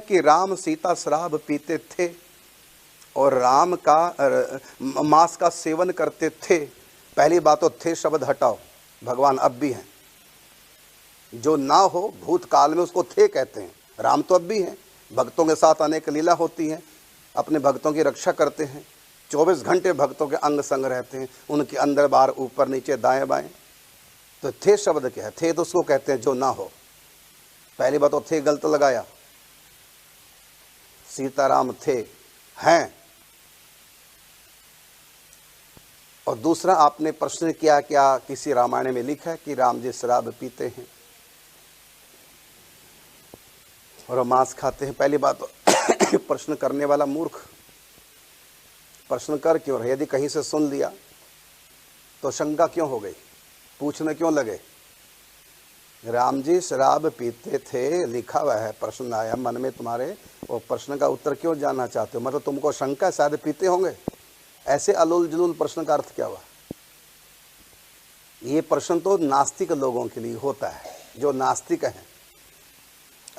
कि राम सीता शराब पीते थे और राम का मांस का सेवन करते थे। पहली बात तो थे शब्द हटाओ, भगवान अब भी हैं। जो ना हो भूतकाल में उसको थे कहते हैं। राम तो अब भी हैं, भक्तों के साथ अनेक लीला होती हैं, अपने भक्तों की रक्षा करते हैं, 24 घंटे भक्तों के अंग संग रहते हैं, उनके अंदर बाहर ऊपर नीचे दाएं बाएं। तो थे शब्द क्या है? थे तो उसको कहते हैं जो ना हो। पहली बात तो थे गलत लगाया, सीताराम थे, हैं। और दूसरा आपने प्रश्न किया क्या किसी रामायण में लिखा है कि राम जी शराब पीते हैं और मांस खाते हैं? पहली बात तो प्रश्न करने वाला मूर्ख, प्रश्न कर क्यों रहे? यदि कहीं से सुन लिया तो शंका क्यों हो गई, पूछने क्यों लगे? राम जी शराब पीते थे लिखा हुआ है, प्रश्न आया मन में तुम्हारे, वो प्रश्न का उत्तर क्यों जानना चाहते हो? मतलब तुमको शंका शायद पीते होंगे। ऐसे अलूल जुलूल प्रश्न का अर्थ क्या हुआ? ये प्रश्न तो नास्तिक लोगों के लिए होता है, जो नास्तिक हैं,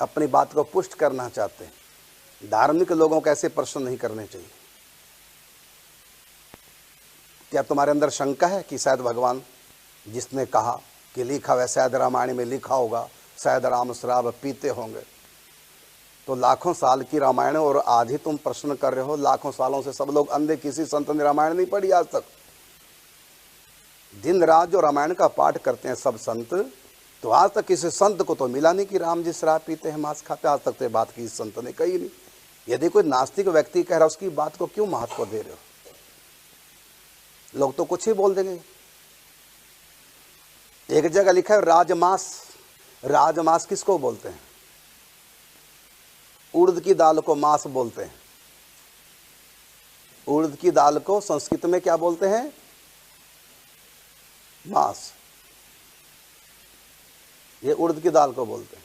अपनी बात को पुष्ट करना चाहते हैं। धार्मिक लोगों को ऐसे प्रश्न नहीं करने चाहिए। क्या तुम्हारे अंदर शंका है कि शायद भगवान जिसने कहा कि लिखा हुआ, शायद रामायण में लिखा होगा, शायद राम शराब पीते होंगे? तो लाखों साल की रामायण और आधी तुम प्रश्न कर रहे हो। लाखों सालों से सब लोग अंधे, किसी संत ने रामायण नहीं पढ़ी आज तक। दिन रात जो रामायण का पाठ करते हैं सब संत, तो आज तक किसी संत को तो मिला नहीं कि राम जी शराब पीते हैं, मांस खाते हैं। आज तक तो बात किसी संत ने कही नहीं। यदि कोई नास्तिक व्यक्ति कह रहा है, उसकी बात को क्यों महत्व दे रहे हो? लोग तो कुछ ही बोल देंगे। एक जगह लिखा है राजमास। राजमास किसको बोलते हैं? उड़द की दाल को मांस बोलते हैं। उड़द की दाल को संस्कृत में क्या बोलते हैं? मांस। ये उड़द की दाल को बोलते हैं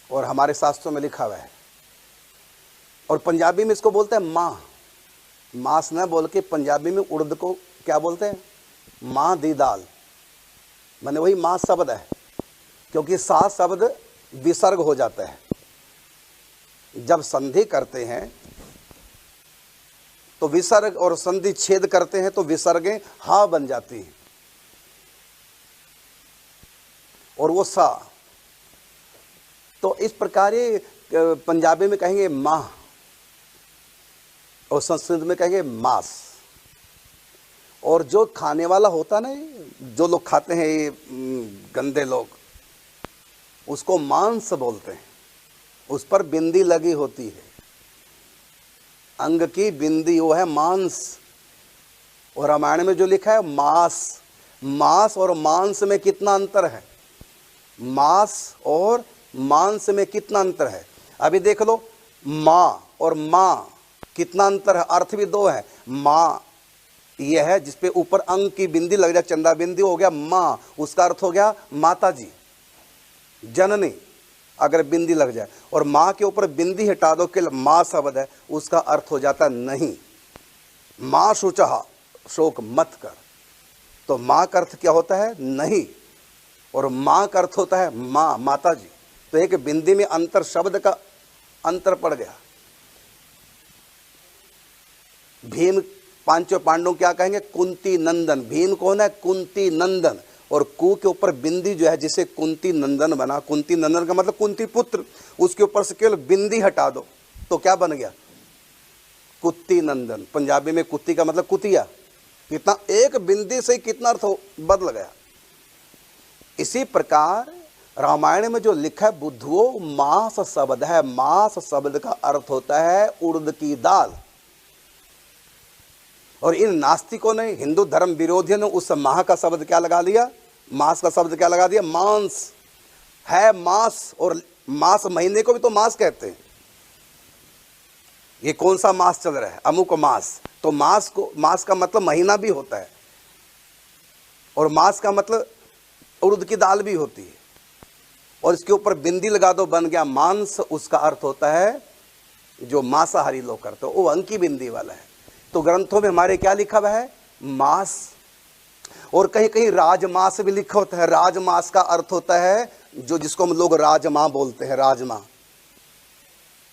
और हमारे शास्त्रों में लिखा हुआ है। और पंजाबी में इसको बोलते हैं मां। मांस न बोल के पंजाबी में उड़द को क्या बोलते हैं? मां दी दाल। माने वही मां शब्द है, क्योंकि सा शब्द विसर्ग हो जाता है। जब संधि करते हैं तो विसर्ग और संधि छेद करते हैं तो विसर्गें हा बन जाती हैं और वो सा। तो इस प्रकार ये पंजाबी में कहेंगे मां और संस्कृत में कहेंगे मांस। और जो खाने वाला होता ना, जो लोग खाते हैं ये गंदे लोग, उसको मांस बोलते हैं। उस पर बिंदी लगी होती है, अंग की बिंदी, वो है मांस। और रामायण में जो लिखा है मांस। मांस और मांस में कितना अंतर है? मांस और मांस में कितना अंतर है? अभी देख लो, मां और मां कितना अंतर है? अर्थ भी दो है। मां यह है जिसपे ऊपर अंग की बिंदी लग जाए, चंदा बिंदी हो गया मां, उसका अर्थ हो गया माता जी, जननी, अगर बिंदी लग जाए। और मां के ऊपर बिंदी हटा दो कि मां शब्द है, उसका अर्थ हो जाता नहीं। मां शुचहा, शोक मत कर। तो मां का अर्थ क्या होता है? नहीं। और मां का अर्थ होता है मां, माता जी। तो एक बिंदी में अंतर, शब्द का अंतर पड़ गया। भीम पांचों पांडवों क्या कहेंगे? कुंती नंदन। भीम कौन है? कुंती नंदन। और कु के ऊपर बिंदी जो है, जिसे कुंती नंदन बना, कुंती नंदन का मतलब कुंती पुत्र, उसके ऊपर से केवल बिंदी हटा दो तो क्या बन गया? कुत्ती नंदन। पंजाबी में कुत्ती का मतलब कुतिया। कितना, एक बिंदी से कितना अर्थ बदल गया। इसी प्रकार रामायण में जो लिखा है बुद्धुओ, मांस शब्द है। मांस शब्द का अर्थ होता है उड़द की दाल। और इन नास्तिकों ने, हिंदू धर्म विरोधियों ने उस माह का शब्द क्या लगा लिया? मांस का शब्द क्या लगा दिया? मांस है मांस। और मास महीने को भी तो मास कहते हैं। ये कौन सा मास चल रहा है? अमुक मास। तो मास को, मास का मतलब महीना भी होता है और मास का मतलब उड़द की दाल भी होती है। और इसके ऊपर बिंदी लगा दो, बन गया मांस। उसका अर्थ होता है जो मांसाहारी लोग करते हो, वो अंग की बिंदी वाला है। तो ग्रंथों में हमारे क्या लिखा हुआ है? मांस। और कहीं कहीं राजमास भी लिखा होता है। राजमास का अर्थ होता है जो, जिसको हम लोग राजमा बोलते हैं, राजमा।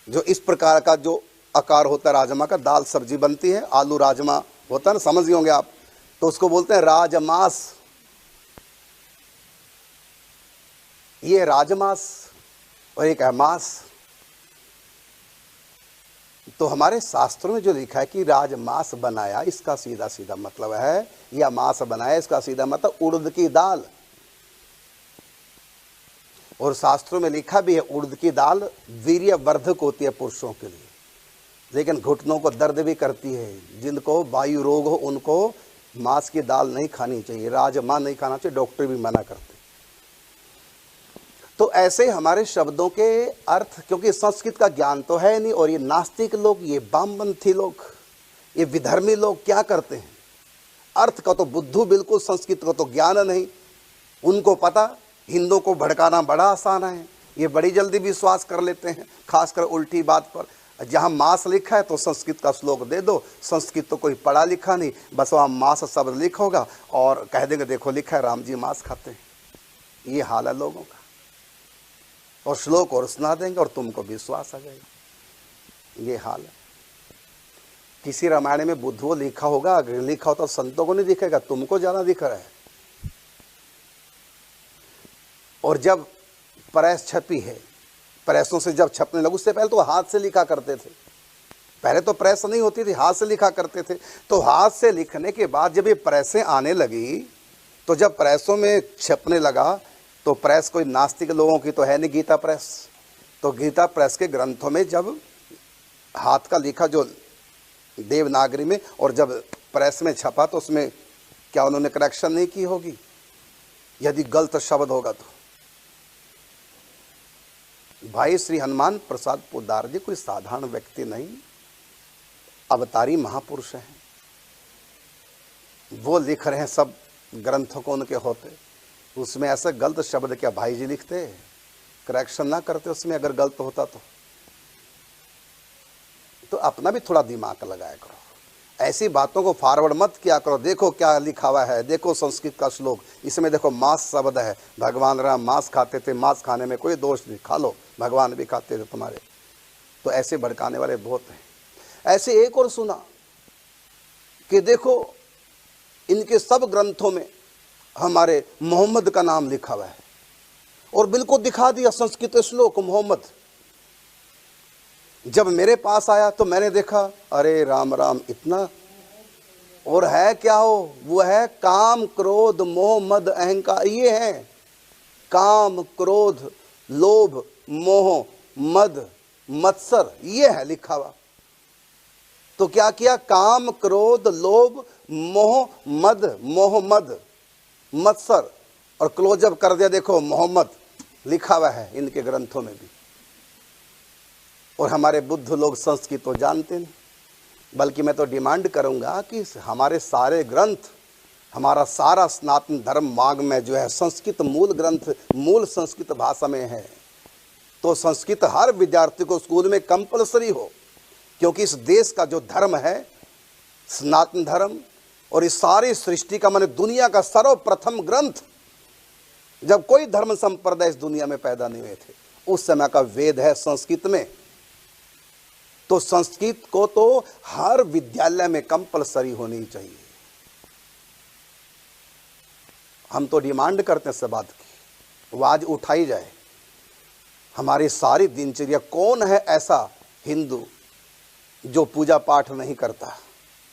जो इस प्रकार का जो आकार होता है राजमा का, दाल सब्जी बनती है, आलू राजमा होता है ना, समझ गए होंगे आप, तो उसको बोलते हैं राजमास। ये राजमास और एक है मांस। तो हमारे शास्त्रों में जो लिखा है कि राजमास बनाया, इसका सीधा सीधा मतलब है, या मांस बनाया, इसका सीधा मतलब उड़द की दाल। और शास्त्रों में लिखा भी है उड़द की दाल वीर्यवर्धक होती है पुरुषों के लिए, लेकिन घुटनों को दर्द भी करती है। जिनको वायु रोग हो उनको मांस की दाल नहीं खानी चाहिए, राजमा नहीं खाना चाहिए, डॉक्टर भी मना करते। तो ऐसे हमारे शब्दों के अर्थ, क्योंकि संस्कृत का ज्ञान तो है नहीं, और ये नास्तिक लोग, ये वामपंथी लोग, ये विधर्मी लोग क्या करते हैं, अर्थ का तो बुद्धू बिल्कुल, संस्कृत का तो ज्ञान नहीं। उनको पता हिंदुओं को भड़काना बड़ा आसान है, ये बड़ी जल्दी विश्वास कर लेते हैं, खासकर उल्टी बात पर। जहाँ मांस लिखा है तो संस्कृत का श्लोक दे दो, संस्कृत तो कोई पढ़ा लिखा नहीं, बस वहाँ मांस शब्द लिखा होगा और कह देंगे देखो लिखा है राम जी मांस खाते हैं। ये हाल है लोगों का, और श्लोक और सुना देंगे और तुमको विश्वास आ जाएगा। ये हाल है। किसी रामायण में बुद्धू लिखा होगा, अगर लिखा हो तो संतों को नहीं दिखेगा, तुमको ज्यादा दिख रहा है। और जब प्रेस छपी है, प्रेसों से जब छपने लगे, उससे पहले तो हाथ से लिखा करते थे, पहले तो प्रेस नहीं होती थी, हाथ से लिखा करते थे। तो हाथ से लिखने के बाद जब ये प्रेसें आने लगी, तो जब प्रेसों में छपने लगा, तो प्रेस कोई नास्तिक लोगों की तो है नहीं, गीता प्रेस। तो गीता प्रेस के ग्रंथों में जब हाथ का लिखा जो देवनागरी में, और जब प्रेस में छपा तो उसमें क्या उन्होंने करेक्शन नहीं की होगी, यदि गलत शब्द होगा तो। भाई श्री हनुमान प्रसाद पोद्दार जी कोई साधारण व्यक्ति नहीं, अवतारी महापुरुष हैं। वो लिख रहे हैं सब ग्रंथों को उनके होते, उसमें ऐसे गलत शब्द क्या भाई जी लिखते, करेक्शन ना करते उसमें अगर गलत होता तो अपना भी थोड़ा दिमाग लगाया करो, ऐसी बातों को फॉरवर्ड मत किया करो। देखो क्या लिखा हुआ है, देखो संस्कृत का श्लोक, इसमें देखो मांस शब्द है, भगवान राम मांस खाते थे, मांस खाने में कोई दोष नहीं, खा लो, भगवान भी खाते थे तुम्हारे। तो ऐसे भड़काने वाले बहुत हैं। ऐसे एक और सुना कि देखो इनके सब ग्रंथों में हमारे मोहम्मद का नाम लिखा हुआ है, और बिल्कुल दिखा दिया संस्कृत श्लोक मोहम्मद। जब मेरे पास आया तो मैंने देखा, अरे राम राम, इतना, और है क्या हो, वो है काम क्रोध मोह मद अहंकार। ये है काम क्रोध लोभ मोह मद मत्सर, ये है लिखा हुआ। तो क्या किया, काम क्रोध लोभ मोह मद मत्सर, और क्लोजअप कर दिया, देखो मोहम्मद लिखा हुआ है इनके ग्रंथों में भी। और हमारे बुद्ध लोग संस्कृत तो जानते नहीं, बल्कि मैं तो डिमांड करूंगा कि हमारे सारे ग्रंथ, हमारा सारा सनातन धर्म मार्ग में जो है संस्कृत मूल ग्रंथ, मूल संस्कृत भाषा में है। तो संस्कृत हर विद्यार्थी को स्कूल में कंपलसरी हो, क्योंकि इस देश का जो धर्म है सनातन धर्म, और इस सारी सृष्टि का माने दुनिया का सर्वप्रथम ग्रंथ, जब कोई धर्म संप्रदाय इस दुनिया में पैदा नहीं हुए थे, उस समय का वेद है संस्कृत में। तो संस्कृत को तो हर विद्यालय में कंपलसरी होनी चाहिए। हम तो डिमांड करते हैं इस बात की, वो आज उठाई जाए। हमारी सारी दिनचर्या, कौन है ऐसा हिंदू जो पूजा पाठ नहीं करता,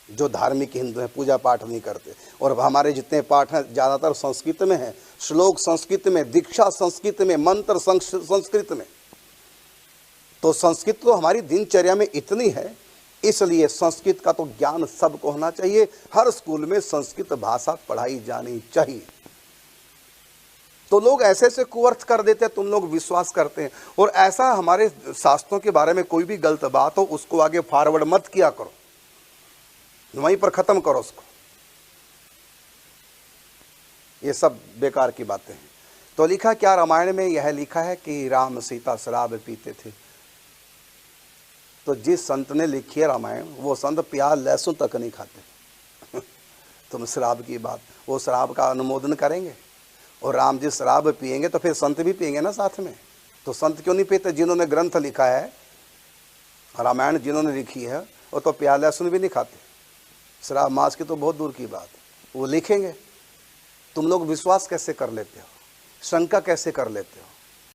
जो धार्मिक हिंदू हैं पूजा पाठ नहीं करते। और हमारे जितने पाठ हैं ज़्यादातर संस्कृत में है, श्लोक संस्कृत में, दीक्षा संस्कृत में, मंत्र संस्कृत में। तो संस्कृत तो हमारी दिनचर्या में इतनी है, इसलिए संस्कृत का तो ज्ञान सबको होना चाहिए। हर स्कूल में संस्कृत भाषा पढ़ाई जानी चाहिए। तो लोग ऐसे ऐसे कुअर्थ कर देते हैं, तुम लोग विश्वास करते हैं। और ऐसा हमारे शास्त्रों के बारे में कोई भी गलत बात हो, उसको आगे फॉरवर्ड मत किया करो, वहीं पर खत्म करो उसको। ये सब बेकार की बातें हैं। तो लिखा क्या रामायण में, यह लिखा है कि राम सीता शराब पीते थे। तो जिस संत ने लिखी है रामायण, वो संत प्याज लहसुन तक नहीं खाते। तुम शराब की बात, वो शराब का अनुमोदन करेंगे, और राम जी शराब पिएंगे तो फिर संत भी पिएंगे ना साथ में। तो संत क्यों नहीं पीते? जिन्होंने ग्रंथ लिखा है रामायण जिन्होंने लिखी है वो तो प्याज लहसुन भी नहीं खाते, शराब मांस की तो बहुत दूर की बात। वो लिखेंगे, तुम लोग विश्वास कैसे कर लेते हो, शंका कैसे कर लेते हो।